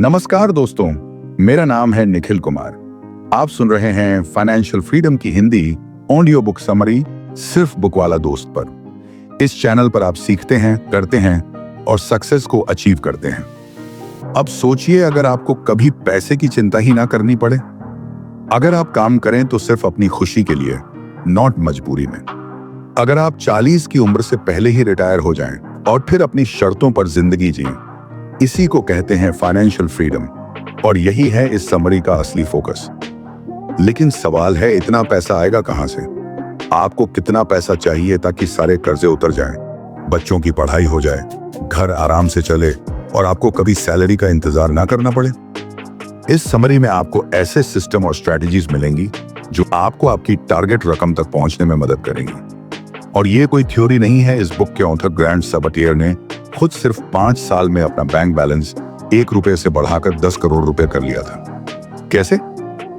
नमस्कार दोस्तों, मेरा नाम है निखिल कुमार। आप सुन रहे हैं फाइनेंशियल फ्रीडम की हिंदी ऑडियो बुक समरी सिर्फ बुक वाला दोस्त पर। इस चैनल पर आप सीखते हैं, करते हैं और सक्सेस को अचीव करते हैं। अब सोचिए, अगर आपको कभी पैसे की चिंता ही ना करनी पड़े, अगर आप काम करें तो सिर्फ अपनी खुशी के लिए, नॉट मजबूरी में। अगर आप 40 की उम्र से पहले ही रिटायर हो जाएं और फिर अपनी शर्तों पर जिंदगी जिएं, इसी को कहते हैं फाइनेंशियल फ्रीडम और यही है इस समरी का असली फोकस। लेकिन सवाल है, इतना पैसा आएगा कहां से? आपको कितना पैसा चाहिए ताकि सारे कर्जे उतर जाएं, बच्चों की पढ़ाई हो जाए, घर आराम से चले और आपको कभी सैलरी का इंतजार ना करना पड़े? इस समरी में आपको ऐसे सिस्टम और स्ट्रेटजीज मिलेंगी जो आपको आपकी टारगेट रकम तक पहुंचने में मदद करेंगी। और ये कोई थ्योरी नहीं है, इस बुक के ऑथर ग्रांट सबटियर ने खुद सिर्फ 5 साल में अपना बैंक बैलेंस 1 रुपए से बढ़ाकर 10 करोड़ रुपए कर लिया था। कैसे?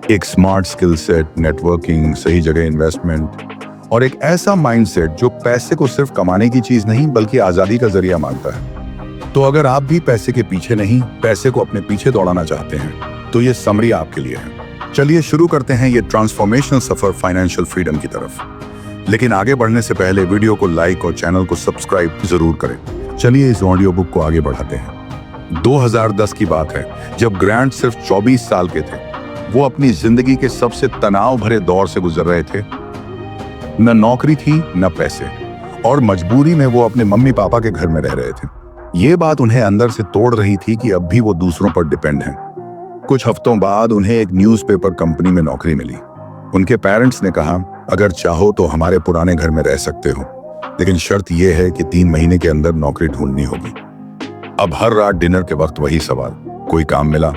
एक स्मार्ट स्किल सेट, नेटवर्किंग, सही जगह इन्वेस्टमेंट और एक ऐसा माइंडसेट जो पैसे को सिर्फ कमाने की चीज नहीं बल्कि आजादी का जरिया मानता है। तो अगर आप भी पैसे के पीछे नहीं, पैसे को अपने पीछे दौड़ाना चाहते हैं तो ये समरी आपके लिए है। चलिए शुरू करते हैं ये ट्रांसफॉर्मेशनल सफर फाइनेंशियल फ्रीडम की तरफ। लेकिन आगे बढ़ने से पहले वीडियो को लाइक और चैनल को सब्सक्राइब जरूर करें। चलिए इस ऑडियो बुक को आगे बढ़ाते हैं। 2010 की बात है, जब ग्रांट सिर्फ 24 साल के थे। वो अपनी जिंदगी के सबसे तनाव भरे दौर से गुजर रहे थे। न नौकरी थी न पैसे, और मजबूरी में वो अपने मम्मी पापा के घर में रह रहे थे। ये बात उन्हें अंदर से तोड़ रही थी कि अब भी वो दूसरों पर डिपेंड हैं। कुछ हफ्तों बाद उन्हें एक न्यूज़पेपर कंपनी में नौकरी मिली। उनके पेरेंट्स ने कहा, अगर चाहो तो हमारे पुराने घर में रह सकते हो, लेकिन शर्त यह है कि 3 महीने के अंदर नौकरी ढूंढनी होगी। अब हर रात डिनर के वक्त वही सवाल, कोई काम मिला?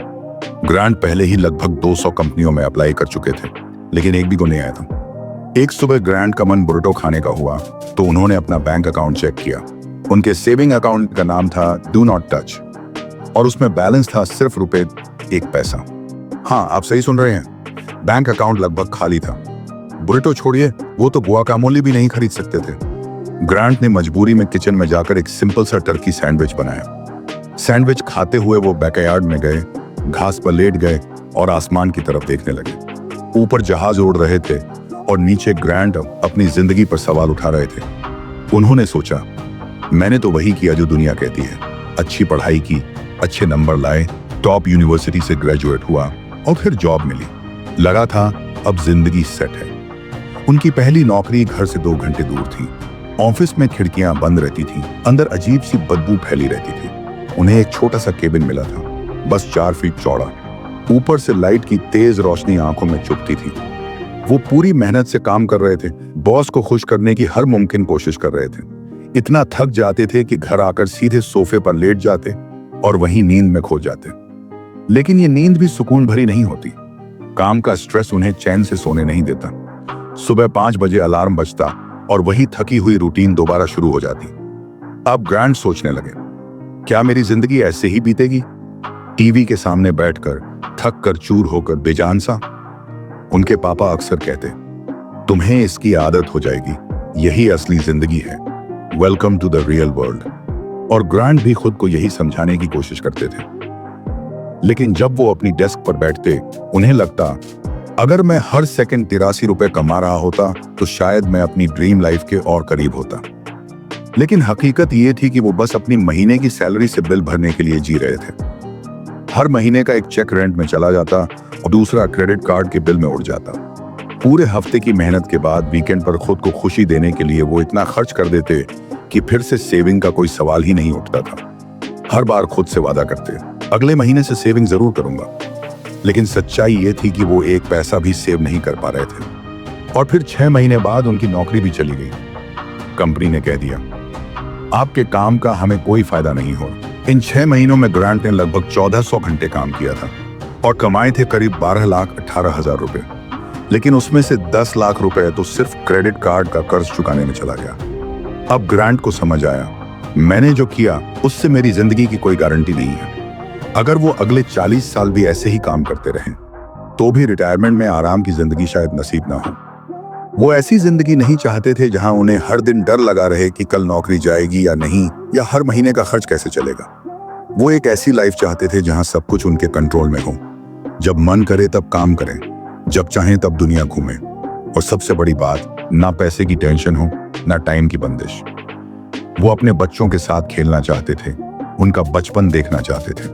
ग्रांट पहले ही लगभग 200 कंपनियों में अप्लाई कर चुके थे, लेकिन एक भी को नहीं आया था। एक सुबह ग्रांट का मन बुरेटो खाने का हुआ तो उन्होंने अपना बैंक अकाउंट चेक किया। उनके सेविंग अकाउंट का नाम था डू नॉट टच और उसमें बैलेंस था सिर्फ रुपए 1 पैसा। हाँ, आप सही सुन रहे हैं, बैंक अकाउंट लगभग खाली था। बुरेटो छोड़िए, वो तो गुआकामोली भी नहीं खरीद सकते थे। ग्रांट ने मजबूरी में किचन में जाकर एक सिंपल सा टर्की सैंडविच बनाया। सैंडविच खाते हुए वो बैकयार्ड में गए, घास पर लेट गए और आसमान की तरफ देखने लगे। ऊपर जहाज उड़ रहे थे और नीचे ग्रांट अपनी जिंदगी पर सवाल उठा रहे थे। उन्होंने सोचा, मैंने तो वही किया जो दुनिया कहती है। अच्छी पढ़ाई की, अच्छे नंबर लाए, टॉप यूनिवर्सिटी से ग्रेजुएट हुआ और फिर जॉब मिली। लगा था अब जिंदगी सेट है। उनकी पहली नौकरी घर से 2 घंटे दूर थी। ऑफिस में खिड़कियां बंद रहती थीं, अंदर अजीब सी बदबू फैली रहती थी। उन्हें एक छोटा सा केबिन मिला था, बस 4 फीट चौड़ा। ऊपर से लाइट की तेज रोशनी आंखों में चुभती थी। वो पूरी मेहनत से काम कर रहे थे, बॉस को खुश करने की हर मुमकिन कोशिश कर रहे थे। इतना थक जाते थे कि घर आकर सीधे सोफे पर लेट जाते और वहीं नींद में खो जाते। लेकिन ये नींद भी सुकून भरी नहीं होती। काम का स्ट्रेस उन्हें चैन से सोने नहीं देता। सुबह 5 बजे अलार्म बजता और वही थकी हुई रूटीन दोबारा शुरू हो जाती। अब ग्रांट सोचने लगे, क्या मेरी जिंदगी ऐसे ही बीतेगी, टीवी के सामने बैठकर थक कर चूर होकर बेजान सा? उनके पापा अक्सर कहते, तुम्हें इसकी आदत हो जाएगी, यही असली जिंदगी है, welcome to the real world. और ग्रांट भी खुद को यही समझाने की कोशिश करते थे। लेकिन जब वो अपनी डेस्क पर बैठते, उन्हें लगता, अगर मैं हर सेकंड 83 रुपए कमा रहा होता तो शायद मैं अपनी ड्रीम लाइफ के और करीब होता। लेकिन हकीकत ये थी कि वो बस अपनी महीने की सैलरी से बिल भरने के लिए जी रहे थे। हर महीने का एक चेक रेंट में चला जाता और दूसरा क्रेडिट कार्ड के बिल में उड़ जाता। पूरे हफ्ते की मेहनत के बाद वीकेंड पर खुद को खुशी देने के लिए वो इतना खर्च कर देते कि फिर से सेविंग का कोई सवाल ही नहीं उठता था। हर बार खुद से वादा करते, अगले महीने से सेविंग जरूर करूंगा। लेकिन सच्चाई ये थी कि वो 1 पैसा भी सेव नहीं कर पा रहे थे। और फिर 6 महीने बाद उनकी नौकरी भी चली गई। कंपनी ने कह दिया, आपके काम का हमें कोई फायदा नहीं हो। इन 6 महीनों में ग्रांट ने लगभग 1400 घंटे काम किया था और कमाए थे करीब 12,18,000 रुपए। लेकिन उसमें से 10 लाख रुपए तो सिर्फ क्रेडिट कार्ड का कर्ज चुकाने में चला गया। अब ग्रांट को समझ आया, मैंने जो किया उससे मेरी जिंदगी की कोई गारंटी नहीं है। अगर वो अगले 40 साल भी ऐसे ही काम करते रहे तो भी रिटायरमेंट में आराम की जिंदगी शायद नसीब ना हो। वो ऐसी जिंदगी नहीं चाहते थे जहां उन्हें हर दिन डर लगा रहे कि कल नौकरी जाएगी या नहीं, या हर महीने का खर्च कैसे चलेगा। वो एक ऐसी लाइफ चाहते थे जहां सब कुछ उनके कंट्रोल में हो। जब मन करे तब काम करें, जब चाहें तब दुनिया घूमें, और सबसे बड़ी बात, ना पैसे की टेंशन हो, ना टाइम की बंदिश। वो अपने बच्चों के साथ खेलना चाहते थे, उनका बचपन देखना चाहते थे,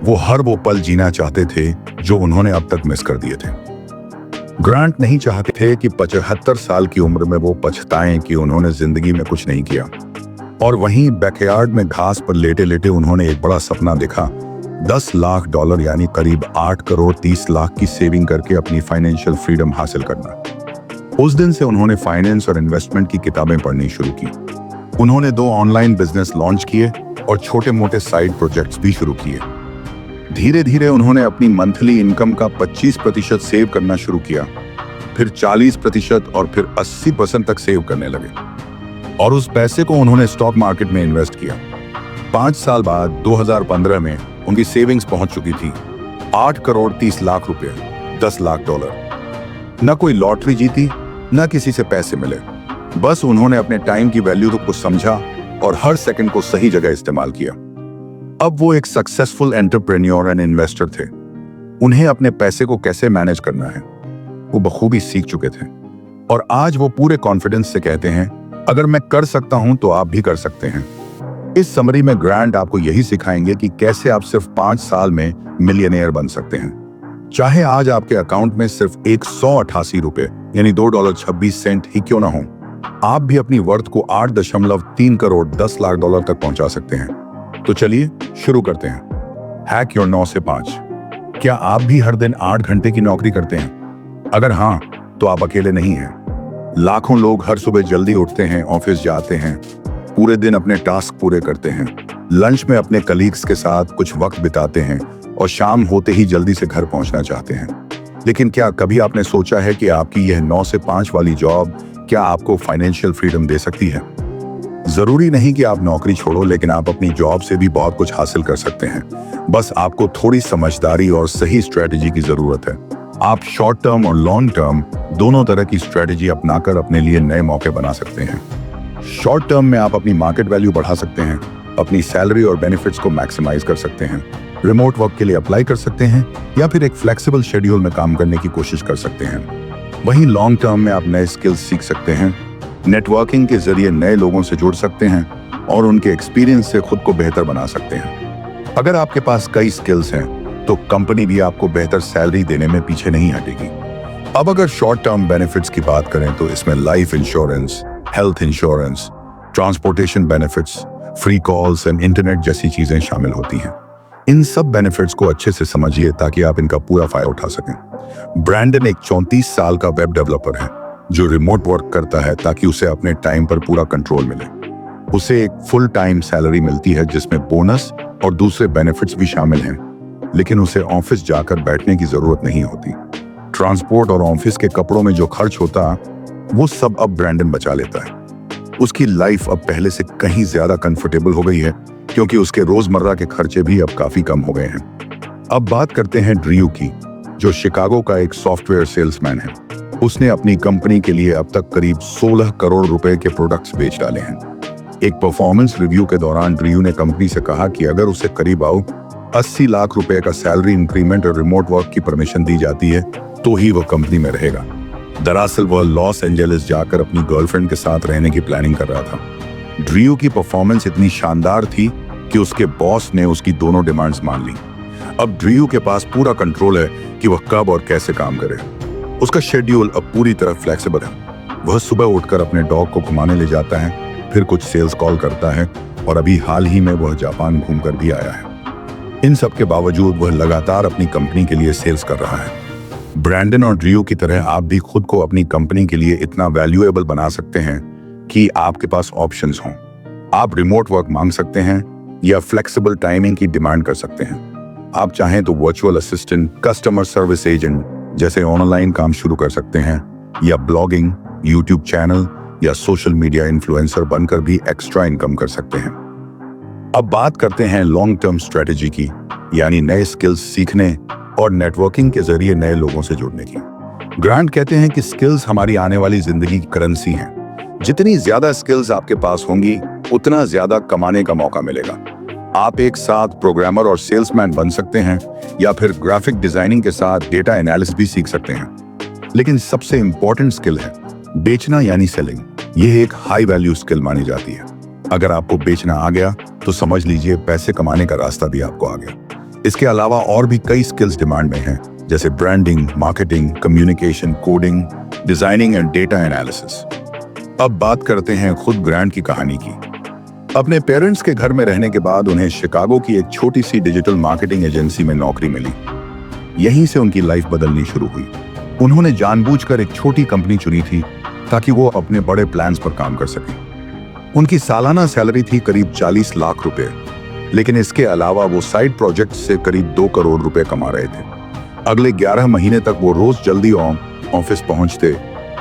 वो पल जीना चाहते थे जो उन्होंने अब तक मिस कर दिए थे। ग्रांट नहीं चाहते थे कि 75 साल की उम्र में वो पछताएं कि उन्होंने जिंदगी में कुछ नहीं किया। और वहीं बैकयार्ड में घास पर लेटे लेटे उन्होंने एक बड़ा सपना देखा, $10 लाख यानी करीब 8 करोड़ 30 लाख की सेविंग करके अपनी फाइनेंशियल फ्रीडम हासिल करना। उस दिन से उन्होंने फाइनेंस और इन्वेस्टमेंट की किताबें पढ़नी शुरू की। उन्होंने 2 ऑनलाइन बिजनेस लॉन्च किए और छोटे मोटे साइड प्रोजेक्ट्स भी शुरू किए। धीरे धीरे उन्होंने अपनी मंथली इनकम का 25% सेव करना शुरू किया, फिर 40% और फिर 80% तक सेव करने लगे। और उस पैसे को उन्होंने स्टॉक मार्केट में इन्वेस्ट किया। 5 साल बाद 2015 में उनकी सेविंग्स पहुंच चुकी थी 8 करोड़ 30 लाख रुपए, $10 लाख। न कोई लॉटरी जीती, न किसी से पैसे मिले, बस उन्होंने अपने टाइम की वैल्यू को समझा और हर सेकंड को सही जगह इस्तेमाल किया। अब वो एक सक्सेसफुल एंटरप्रेन्योर एंड इन्वेस्टर थे। उन्हें अपने पैसे को कैसे मैनेज करना है वो बखूबी सीख चुके थे, और आज वो पूरे कॉन्फिडेंस से कहते हैं, अगर मैं कर सकता हूं तो आप भी कर सकते हैं। इस समरी में ग्रांट आपको यही सिखाएंगे कि कैसे आप सिर्फ 5 साल में मिलियनेयर बन सकते हैं। चाहे आज आपके अकाउंट में सिर्फ 188 रुपए यानी $2.26 ही क्यों ना हो, आप भी अपनी वर्थ को 8.3 करोड़ 10 लाख डॉलर तक पहुंचा सकते हैं। तो चलिए शुरू करते हैं। हैक योर 9 से 5। क्या आप भी हर दिन 8 घंटे की नौकरी करते हैं? अगर हाँ, तो आप अकेले नहीं हैं। लाखों लोग हर सुबह जल्दी उठते हैं, ऑफिस जाते हैं, पूरे दिन अपने टास्क पूरे करते हैं, लंच में अपने कलीग्स के साथ कुछ वक्त बिताते हैं और शाम होते ही जल्दी से घर पहुंचना चाहते हैं। लेकिन क्या कभी आपने सोचा है कि आपकी यह 9 से 5 वाली जॉब क्या आपको फाइनेंशियल फ्रीडम दे सकती है? जरूरी नहीं कि आप नौकरी छोड़ो, लेकिन आप अपनी जॉब से भी बहुत कुछ हासिल कर सकते हैं। बस आपको थोड़ी समझदारी और सही स्ट्रेटेजी की जरूरत है। आप शॉर्ट टर्म और लॉन्ग टर्म दोनों तरह की स्ट्रेटेजी अपनाकर अपने लिए नए मौके बना सकते हैं। शॉर्ट टर्म में आप अपनी मार्केट वैल्यू बढ़ा सकते हैं, अपनी सैलरी और बेनिफिट्स को मैक्सिमाइज कर सकते हैं, रिमोट वर्क के लिए अप्लाई कर सकते हैं, या फिर एक फ्लेक्सिबल शेड्यूल में काम करने की कोशिश कर सकते हैं। वहीं लॉन्ग टर्म में आप नए स्किल्स सीख सकते हैं, नेटवर्किंग के जरिए नए लोगों से जुड़ सकते हैं और उनके एक्सपीरियंस से खुद को बेहतर बना सकते हैं। अगर आपके पास कई स्किल्स हैं तो कंपनी भी आपको बेहतर सैलरी देने में पीछे नहीं हटेगी। अब अगर शॉर्ट टर्म बेनिफिट्स की बात करें तो इसमें life insurance, health insurance, transportation benefits, free calls and internet जैसी चीजें शामिल होती हैं। इन सब बेनिफिट्स को अच्छे से समझिए ताकि आप इनका पूरा फायदा उठा सकें। ब्रैंडन एक 34 साल का वेब डेवलपर है जो रिमोट वर्क करता है ताकि उसे अपने टाइम पर पूरा कंट्रोल मिले। उसे एक फुल टाइम सैलरी मिलती है जिसमें बोनस और दूसरे बेनिफिट्स भी शामिल हैं, लेकिन उसे ऑफिस जाकर बैठने की जरूरत नहीं होती। ट्रांसपोर्ट और ऑफिस के कपड़ों में जो खर्च होता वो सब अब ब्रैंडन बचा लेता है। उसकी लाइफ अब पहले से कहीं ज्यादा कंफर्टेबल हो गई है क्योंकि उसके रोजमर्रा के खर्चे भी अब काफी कम हो गए हैं। अब बात करते हैं ड्रू की, जो शिकागो का एक सॉफ्टवेयर सेल्समैन है। उसने अपनी कंपनी के लिए अब तक करीब 16 करोड़ रुपए के प्रोडक्ट्स बेच डाले हैं। एक परफॉर्मेंस रिव्यू के दौरान ड्रू ने कंपनी से कहा कि अगर उसे करीब 80 लाख रुपए का सैलरी इंक्रीमेंट और रिमोट वर्क की परमिशन दी जाती है तो ही वह कंपनी में रहेगा। दरअसल वह लॉस एंजेलिस जाकर अपनी गर्लफ्रेंड के साथ रहने की प्लानिंग कर रहा था। ड्रू की परफॉर्मेंस इतनी शानदार थी कि उसके बॉस ने उसकी दोनों डिमांड्स मान ली। अब ड्रू के पास पूरा कंट्रोल है कि वह कब और कैसे काम करे। उसका शेड्यूल अब पूरी तरह फ्लेक्सिबल है। वह सुबह उठकर अपने डॉग को घुमाने ले जाता है, फिर कुछ सेल्स कॉल करता है और अभी हाल ही में वह जापान घूमकर भी आया है। इन सब के बावजूद वह लगातार अपनी कंपनी के लिए सेल्स कर रहा है। ब्रैंडन और ड्रू की तरह आप भी खुद को अपनी कंपनी के लिए इतना वैल्यूएबल बना सकते हैं कि आपके पास ऑप्शंस हों। आप रिमोट वर्क मांग सकते हैं या फ्लेक्सिबल टाइमिंग की डिमांड कर सकते हैं। आप चाहें तो virtual assistant, customer service agent जैसे ऑनलाइन काम शुरू कर सकते हैं, या ब्लॉगिंग, यूट्यूब चैनल या सोशल मीडिया इन्फ्लुएंसर बनकर भी एक्स्ट्रा इनकम कर सकते हैं। अब बात करते हैं लॉन्ग टर्म स्ट्रेटेजी की, यानी नए स्किल्स सीखने और नेटवर्किंग के जरिए नए लोगों से जुड़ने की। ग्रांट कहते हैं कि स्किल्स हमारी आने वाली जिंदगी की करेंसी हैं। जितनी ज्यादा स्किल्स आपके पास होंगी उतना ज्यादा कमाने का मौका मिलेगा। आप एक साथ प्रोग्रामर और सेल्समैन बन सकते हैं या फिर ग्राफिक डिजाइनिंग के साथ डेटा एनालिसिस भी सीख सकते हैं। लेकिन सबसे इंपॉर्टेंट स्किल है बेचना यानी सेलिंग। यह एक हाई वैल्यू स्किल मानी जाती है। अगर आपको बेचना आ गया तो समझ लीजिए पैसे कमाने का रास्ता भी आपको आ गया। इसके अलावा और भी कई स्किल्स डिमांड में हैं, जैसे branding, marketing, communication, coding, designing and data analysis. अब बात करते हैं खुद ग्रांट की कहानी की। अपने पेरेंट्स के घर में रहने के बाद उन्हें शिकागो की एक छोटी सी डिजिटल मार्केटिंग एजेंसी में नौकरी मिली। यहीं से उनकी लाइफ बदलनी शुरू हुई। उन्होंने जानबूझकर एक छोटी कंपनी चुनी थी ताकि वो अपने बड़े प्लान्स पर काम कर सकें। उनकी सालाना सैलरी थी करीब 40 लाख रुपए, लेकिन इसके अलावा वो साइड प्रोजेक्ट से करीब 2 करोड़ रुपए कमा रहे थे। अगले 11 महीने तक वो रोज जल्दी ऑफिस पहुंचते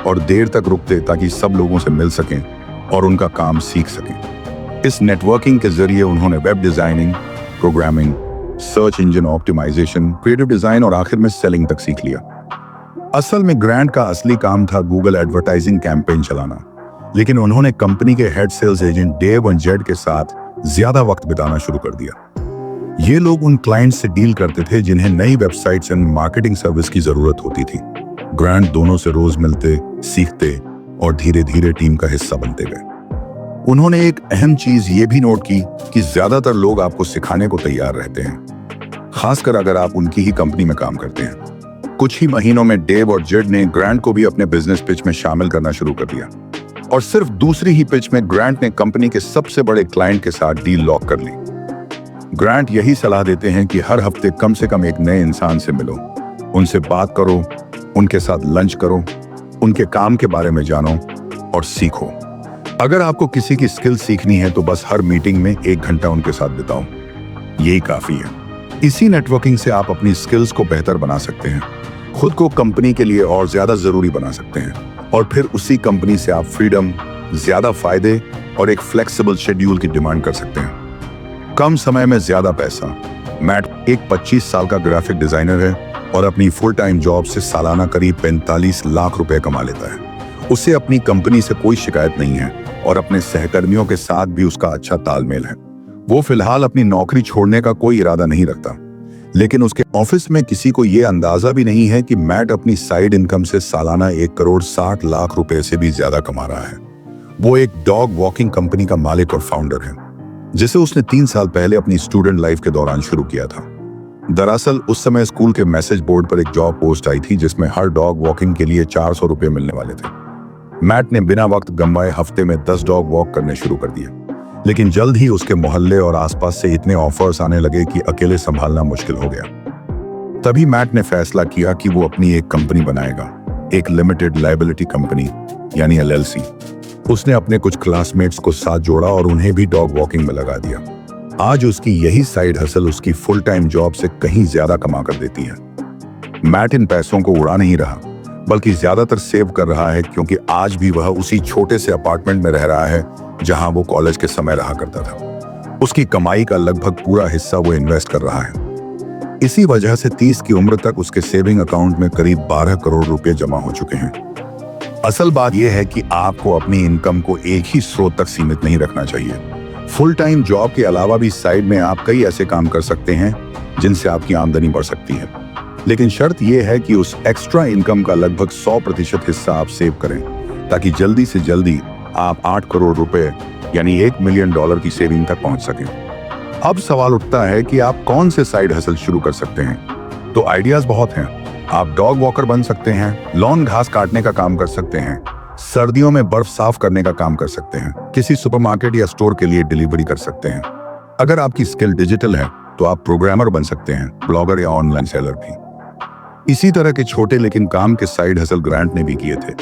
और देर तक रुकते ताकि सब लोगों से मिल सकें और उनका काम सीख सकें। इस नेटवर्किंग के जरिए उन्होंने web designing, programming, search engine optimisation, creative design और आखिर में सेलिंग तक सीख लिया। असल में ग्रांट का असली काम था गूगल एडवर्टाइजिंग कैंपेन चलाना, लेकिन उन्होंने कंपनी के head sales agent Dave and जेड के साथ ज्यादा वक्त बिताना शुरू कर दिया। ये लोग उन क्लाइंट से डील करते थे जिन्हें नई वेबसाइट्स एंड मार्केटिंग सर्विस की जरूरत होती थी। ग्रांट दोनों से रोज मिलते, सीखते और धीरे धीरे टीम का हिस्सा बनते गए। उन्होंने एक अहम चीज ये भी नोट की कि ज्यादातर लोग आपको सिखाने को तैयार रहते हैं, खासकर अगर आप उनकी ही कंपनी में काम करते हैं। कुछ ही महीनों में डेव और जेड ने ग्रांट को भी अपने बिजनेस पिच में शामिल करना शुरू कर दिया और सिर्फ दूसरी ही पिच में ग्रांट ने कंपनी के सबसे बड़े क्लाइंट के साथ डील लॉक कर ली। ग्रांट यही सलाह देते हैं कि हर हफ्ते कम से कम एक नए इंसान से मिलो, उनसे बात करो, उनके साथ लंच करो, उनके काम के बारे में जानो और सीखो। अगर आपको किसी की स्किल सीखनी है तो बस हर मीटिंग में 1 घंटा उनके साथ बिताओ, यही काफी है। इसी नेटवर्किंग से आप अपनी स्किल्स को बेहतर बना सकते हैं, खुद को कंपनी के लिए और ज्यादा जरूरी बना सकते हैं और फिर उसी कंपनी से आप फ्रीडम, ज्यादा फायदे और एक फ्लेक्सिबल शेड्यूल की डिमांड कर सकते हैं। कम समय में ज्यादा पैसा। मैट एक 25 साल का ग्राफिक डिजाइनर है और अपनी फुल टाइम जॉब से सालाना करीब 45 लाख रुपए कमा लेता है। उसे अपनी कंपनी से कोई शिकायत नहीं है और अपने सहकर्मियों के साथ भी उसका अच्छा तालमेल है। वो फिलहाल अपनी नौकरी छोड़ने का कोई इरादा नहीं रखता, लेकिन उसके ऑफिस में किसी को यह अंदाजा भी नहीं है कि मैट अपनी साइड इनकम से सालाना 1 करोड़ 60 लाख रुपए से भी ज्यादा कमा रहा है। वो एक डॉग वॉकिंग कंपनी का मालिक और फाउंडर है, जिसे उसने 3 साल पहले अपनी स्टूडेंट लाइफ के दौरान शुरू किया था। दरअसल उस समय स्कूल के मैसेज बोर्ड पर एक जॉब पोस्ट आई थी जिसमें हर डॉग वॉकिंग के लिए 400 रुपए मिलने वाले थे। मैट ने बिना वक्त गंवाए हफ्ते में 10 डॉग वॉक करने शुरू कर दिए, लेकिन जल्द ही उसके मोहल्ले और आसपास से इतने ऑफर्स आने लगे कि अकेले संभालना मुश्किल हो गया। तभी मैट ने फैसला किया कि वो अपनी एक कंपनी बनाएगा, एक लिमिटेड लायबिलिटी कंपनी यानी LLC। उसने अपने कुछ क्लासमेट्स को साथ जोड़ा और उन्हें भी डॉग वॉकिंग में लगा दिया। आज उसकी यही साइड हसल उसकी फुल टाइम जॉब से कहीं ज्यादा कमा कर देती है। मैट इन पैसों को उड़ा नहीं रहा, बल्कि ज्यादातर सेव कर रहा है, क्योंकि आज भी वह उसी छोटे से अपार्टमेंट में रह रहा है जहां वो कॉलेज के समय रहा करता था। उसकी कमाई का लगभग पूरा हिस्सा वो इन्वेस्ट कर रहा है। इसी वजह से 30 की उम्र तक उसके सेविंग अकाउंट में करीब 12 करोड़ रुपए जमा हो चुके हैं। असल बात यह है कि आपको अपनी इनकम को एक ही स्रोत तक सीमित नहीं रखना चाहिए। फुल टाइम जॉब के अलावा भी साइड में आप कई ऐसे काम कर सकते हैं जिनसे आपकी आमदनी बढ़ सकती है, लेकिन शर्त यह है कि उस एक्स्ट्रा इनकम का लगभग 100% हिस्सा आप सेव करें, ताकि जल्दी से जल्दी आप 8 करोड़ रुपए यानी $1 मिलियन की सेविंग तक पहुंच सकें। अब सवाल उठता है कि आप कौन से साइड हसल शुरू कर सकते हैं। तो आइडियाज बहुत हैं। आप डॉग वॉकर बन सकते हैं, लॉन घास काटने का काम कर सकते हैं, सर्दियों में बर्फ साफ करने का काम कर सकते हैं, किसी सुपरमार्केट या स्टोर के लिए डिलीवरी कर सकते हैं। अगर आपकी स्किल डिजिटल है तो आप प्रोग्रामर बन सकते हैं, ब्लॉगर या ऑनलाइन सेलर भी। इसी तरह के छोटे लेकिन काम के साइड हसल ग्रांट ने भी किए थे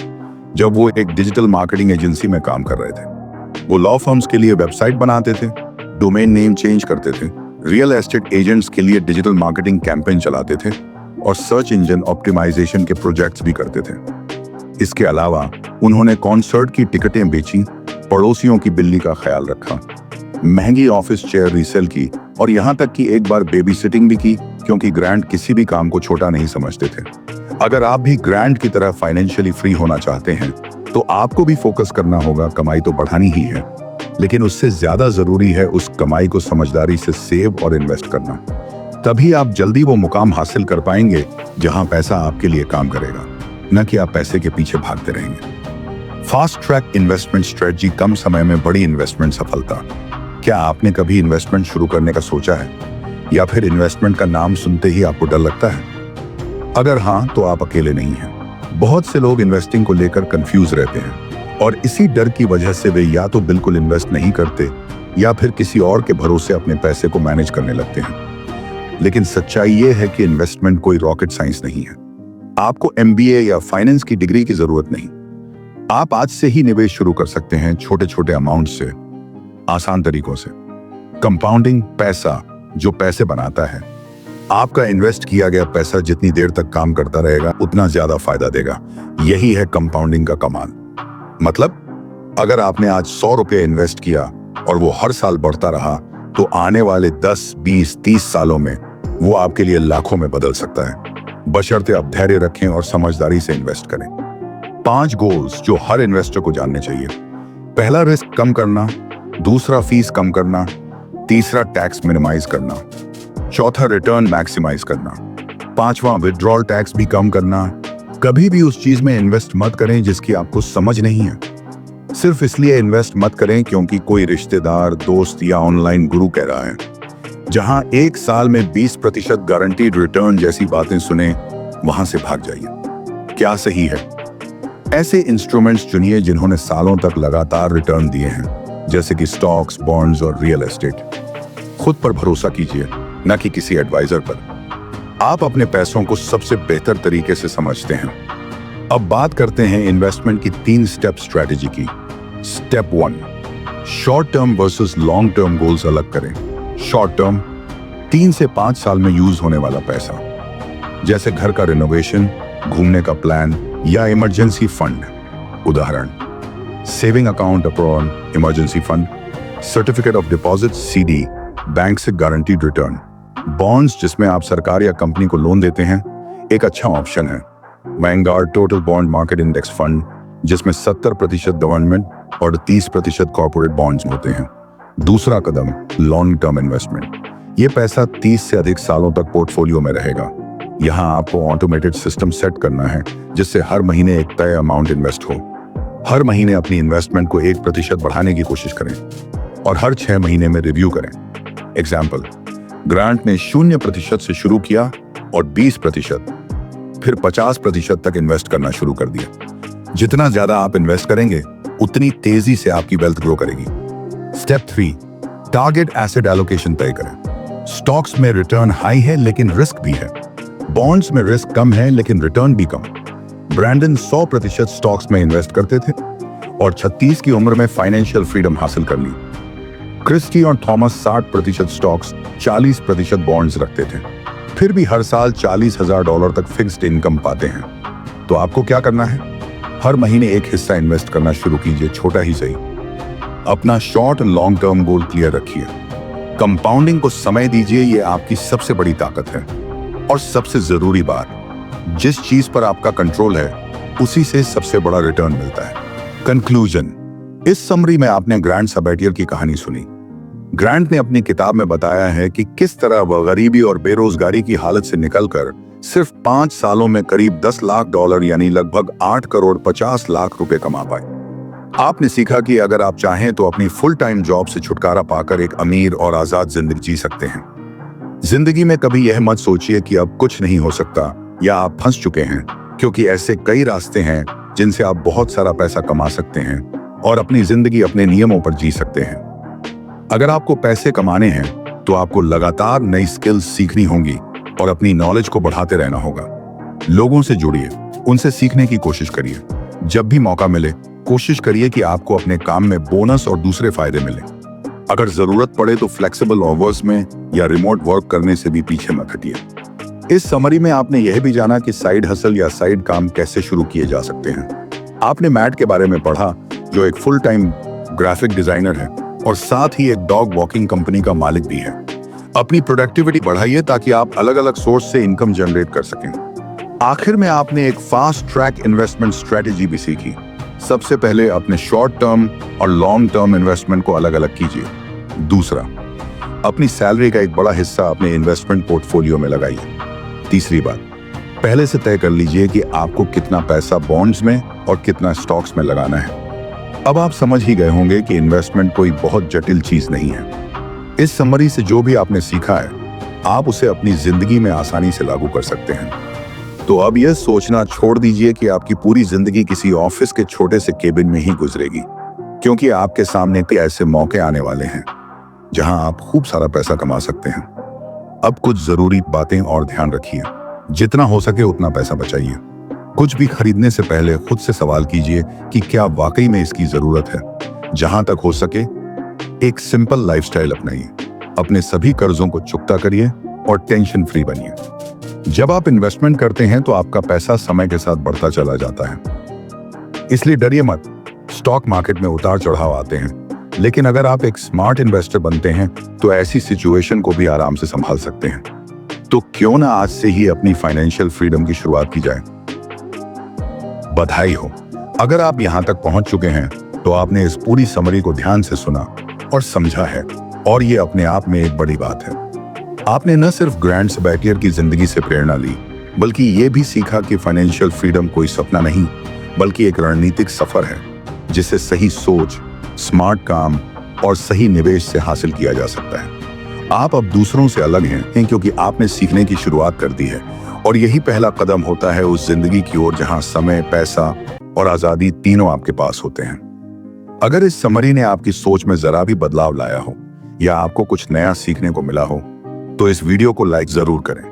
जब वो एक डिजिटल मार्केटिंग एजेंसी में काम कर रहे थे। वो लॉ फर्म्स के लिए वेबसाइट बनाते थे, डोमेन नेम चेंज करते थे, रियल एस्टेट एजेंट्स के लिए डिजिटल मार्केटिंग कैंपेन चलाते थे और सर्च इंजन ऑप्टिमाइजेशन के प्रोजेक्ट्स भी करते थे। इसके अलावा उन्होंने कॉन्सर्ट की टिकटें बेची, पड़ोसियों की बिल्ली का ख्याल रखा, महंगी ऑफिस चेयर रीसेल की और यहाँ तक कि एक बार बेबी सिटिंग भी की, क्योंकि ग्रांट किसी भी काम को छोटा नहीं समझते थे। अगर आप भी ग्रांट की तरह फाइनेंशियली फ्री होना चाहते हैं तो आपको भी फोकस करना होगा, कमाई तो बढ़ानी ही है। लेकिन उससे ज्यादा जरूरी है उस कमाई को समझदारी से सेव और इन्वेस्ट करना। तभी आप जल्दी वो मुकाम हासिल कर पाएंगे जहां पैसा आपके लिए काम करेगा, न कि आप पैसे के पीछे भागते रहेंगे। फास्ट ट्रैक इन्वेस्टमेंट स्ट्रेटजी, कम समय में बड़ी इन्वेस्टमेंट सफलता। क्या आपने कभी इन्वेस्टमेंट शुरू करने का सोचा है, या फिर इन्वेस्टमेंट का नाम सुनते ही आपको डर लगता है? अगर हाँ, तो आप अकेले नहीं हैं। बहुत से लोग इन्वेस्टिंग को लेकर कंफ्यूज रहते हैं और इसी डर की वजह से वे या तो बिल्कुल इन्वेस्ट नहीं करते या फिर किसी और के भरोसे अपने पैसे को मैनेज करने लगते हैं। लेकिन सच्चाई ये है कि इन्वेस्टमेंट कोई रॉकेट साइंस नहीं है। आपको MBA या फाइनेंस की डिग्री की जरूरत नहीं। आप आज से ही निवेश शुरू कर सकते हैं, छोटे छोटे अमाउंट से, आसान तरीकों से। कंपाउंडिंग, पैसा जो पैसे बनाता है। आपका इन्वेस्ट किया गया पैसा जितनी देर तक काम करता रहेगा उतना ज्यादा फायदा देगा। यही है कंपाउंडिंग का कमाल। मतलब अगर आपने आज 100 रुपये इन्वेस्ट किया और वो हर साल बढ़ता रहा, तो आने वाले 10, 20, 30 सालों में वो आपके लिए लाखों में बदल सकता है, बशर्ते आप धैर्य रखें और समझदारी से इन्वेस्ट करें। 5 गोल्स जो हर इन्वेस्टर को जानने चाहिए। पहला, रिस्क कम करना। दूसरा, फीस कम करना। तीसरा, टैक्स मिनिमाइज करना। चौथा, रिटर्न मैक्सिमाइज करना। पांचवा, विड्रॉल टैक्स भी कम करना। कभी भी उस चीज में इन्वेस्ट मत करें जिसकी आपको समझ नहीं है। सिर्फ इसलिए इन्वेस्ट मत करें क्योंकि कोई रिश्तेदार, दोस्त या ऑनलाइन गुरु कह रहा है। जहां 1 साल में 20% गारंटीड रिटर्न जैसी बातें सुने, वहां से भाग जाइए। क्या सही है? ऐसे इंस्ट्रूमेंट्स चुनिए जिन्होंने सालों तक लगातार रिटर्न दिए हैं, जैसे कि स्टॉक्स, बॉन्ड्स और रियल एस्टेट। खुद पर भरोसा कीजिए, न कि किसी एडवाइजर पर। आप अपने पैसों को सबसे बेहतर तरीके से समझते हैं। अब बात करते हैं इन्वेस्टमेंट की 3 स्टेप स्ट्रेटेजी की। Step 1, short term versus long term goals अलग करें। शॉर्ट टर्म, 3 से 5 साल में यूज होने वाला पैसा, जैसे घर का रिनोवेशन, घूमने का प्लान या इमरजेंसी फंड। उदाहरण, saving account upon emergency fund, certificate of deposit CD, bank से गारंटीड रिटर्न। बॉन्ड्स, जिसमें आप सरकार या कंपनी को लोन देते हैं, एक अच्छा ऑप्शन है। Vanguard total bond market index fund, जिसमें 70% गवर्नमेंट और 30% कॉर्पोरेट बॉन्ड्स होते हैं। दूसरा कदम, लॉन्ग टर्म इन्वेस्टमेंट। ये पैसा 30 से अधिक सालों तक पोर्टफोलियो में रहेगा। यहाँ आपको ऑटोमेटेड सिस्टम सेट करना है जिससे हर महीने एक तय अमाउंट इन्वेस्ट हो। हर महीने अपनी इन्वेस्टमेंट को 1% बढ़ाने की कोशिश करें और हर 6 महीने में रिव्यू करें। एग्जाम्पल, ग्रांट ने 0% से शुरू किया और 20%, फिर 50% तक इन्वेस्ट करना शुरू कर दिया। जितना ज्यादा आप इन्वेस्ट करेंगे, उतनी तेजी से आपकी वेल्थ ग्रो करेगी। स्टेप 3, टारगेट एसेट एलोकेशन तय करें। स्टॉक्स में रिटर्न हाई है लेकिन रिस्क भी है। बॉन्ड्स में रिस्क कम है लेकिन रिटर्न भी कम। ब्रैंडन 100% स्टॉक्स में इन्वेस्ट करते थे और 36 की उम्र में फाइनेंशियल फ्रीडम हासिल कर ली। क्रिस्टी और थॉमस 60% स्टॉक्स, 40% बॉन्ड्स रखते थे, फिर भी हर साल $40,000 तक फिक्स्ड इनकम पाते हैं। तो आपको क्या करना है? हर महीने एक हिस्सा इन्वेस्ट करना शुरू कीजिए, छोटा ही सही। अपना शॉर्ट और लॉन्ग टर्म गोल क्लियर रखिए। कंपाउंडिंग को समय दीजिए, ये आपकी सबसे बड़ी ताकत है। और सबसे जरूरी बात, जिस चीज पर आपका कंट्रोल है, उसी से सबसे बड़ा रिटर्न मिलता है। कंक्लूजन, इस समरी में आपने ग्रांट सबैटियर की कहानी सुनी। ग्रांट ने अपनी किताब में बताया है कि किस तरह वह गरीबी और बेरोजगारी की हालत से निकलकर सिर्फ 5 सालों में करीब $10 लाख यानी लगभग 8 करोड़ 50 लाख रुपए कमा पाए। आपने सीखा कि अगर आप चाहें तो अपनी फुल टाइम जॉब से छुटकारा पाकर एक अमीर और आजाद जिंदगी जी सकते हैं। जिंदगी में कभी यह मत सोचिए कि अब कुछ नहीं हो सकता या आप फंस चुके हैं, क्योंकि ऐसे कई रास्ते हैं जिनसे आप बहुत सारा पैसा कमा सकते हैं और अपनी जिंदगी अपने नियमों पर जी सकते हैं। अगर आपको पैसे कमाने हैं तो आपको लगातार नई स्किल्स सीखनी होंगी और अपनी नॉलेज को बढ़ाते रहना होगा। लोगों से जुड़िए, उनसे सीखने की कोशिश करिए। जब भी मौका मिले, कोशिश करिए कि आपको अपने काम में बोनस और दूसरे फायदे मिले। अगर जरूरत पड़े तो फ्लेक्सिबल आवर्स में या रिमोट वर्क करने से भी पीछे मत हटिए। इस समरी में आपने यह भी जाना कि साइड हसल या साइड काम कैसे शुरू किए जा सकते हैं। आपने मैट के बारे में पढ़ा, जो एक फुल टाइम ग्राफिक डिजाइनर है और साथ ही एक डॉग वॉकिंग कंपनी का मालिक भी है। अपनी प्रोडक्टिविटी बढ़ाइए ताकि आप अलग अलग सोर्स से इनकम जनरेट कर सकें। आखिर में आपने एक फास्ट ट्रैक इन्वेस्टमेंट स्ट्रेटेजी भी सीखी। सबसे पहले अपने शॉर्ट टर्म और लॉन्ग टर्म इन्वेस्टमेंट को अलग अलग कीजिए। दूसरा, अपनी सैलरी का एक बड़ा हिस्सा अपने इन्वेस्टमेंट पोर्टफोलियो में लगाइए। तीसरी बात, पहले से तय कर लीजिए कि आपको कितना पैसा बॉन्ड्स में और कितना स्टॉक्स में लगाना है। अब आप समझ ही गए होंगे कि इन्वेस्टमेंट कोई बहुत जटिल चीज नहीं है। इस समरी से जो भी आपने सीखा है, आप उसे अपनी जिंदगी में आसानी से लागू कर सकते हैं। तो अब यह सोचना छोड़ दीजिए कि आपकी पूरी जिंदगी किसी ऑफिस के छोटे से केबिन में ही गुजरेगी, क्योंकि आपके सामने कई ऐसे मौके आने वाले हैं जहां आप खूब सारा पैसा कमा सकते हैं। अब कुछ जरूरी बातें और ध्यान रखिए। जितना हो सके उतना पैसा बचाइए। कुछ भी खरीदने से पहले खुद से सवाल कीजिए कि क्या वाकई में इसकी जरूरत है। जहां तक हो सके एक सिंपल लाइफस्टाइल अपनाइए। अपने सभी कर्जों को चुकता करिए और टेंशन फ्री बनिए। जब आप इन्वेस्टमेंट करते हैं तो आपका पैसा समय के साथ बढ़ता चला जाता है, इसलिए डरिए मत। स्टॉक मार्केट में उतार चढ़ाव आते हैं, लेकिन अगर आप एक स्मार्ट इन्वेस्टर बनते हैं तो ऐसी सिचुएशन को भी आराम से संभाल सकते हैं। तो क्यों ना आज से ही अपनी फाइनेंशियल फ्रीडम की शुरुआत की जाए। बधाई हो, अगर आप यहां तक पहुंच चुके हैं तो आपने इस पूरी समरी को ध्यान से सुना और समझा है, और ये अपने आप में एक बड़ी बात है। आपने न सिर्फ ग्रैंड सबैटियर की जिंदगी से प्रेरणा ली, बल्कि ये भी सीखा कि फाइनेंशियल फ्रीडम कोई सपना नहीं बल्कि एक रणनीतिक सफर है, जिसे सही सोच, स्मार्ट काम और सही निवेश से हासिल किया जा सकता है। आप अब दूसरों से अलग हैं क्योंकि आपने सीखने की शुरुआत कर दी है, और यही पहला कदम होता है उस जिंदगी की ओर जहां समय, पैसा और आजादी तीनों आपके पास होते हैं। अगर इस समरी ने आपकी सोच में जरा भी बदलाव लाया हो या आपको कुछ नया सीखने को मिला हो, तो इस वीडियो को लाइक जरूर करें।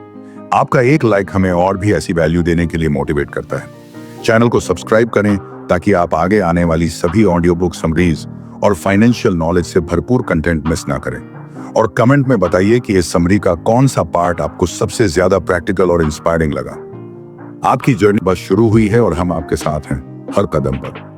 आपका एक लाइक हमें और भी ऐसी वैल्यू देने के लिए मोटिवेट करता है। चैनल को सब्सक्राइब करें ताकि आप आगे आने वाली सभी ऑडियो बुक समरीज और फाइनेंशियल नॉलेज से भरपूर कंटेंट मिस ना करें। और कमेंट में बताइए कि इस समरी का कौन सा पार्ट आपको सबसे ज्यादा प्रैक्टिकल और इंस्पायरिंग लगा। आपकी जर्नी बस शुरू हुई है और हम आपके साथ हैं हर कदम पर।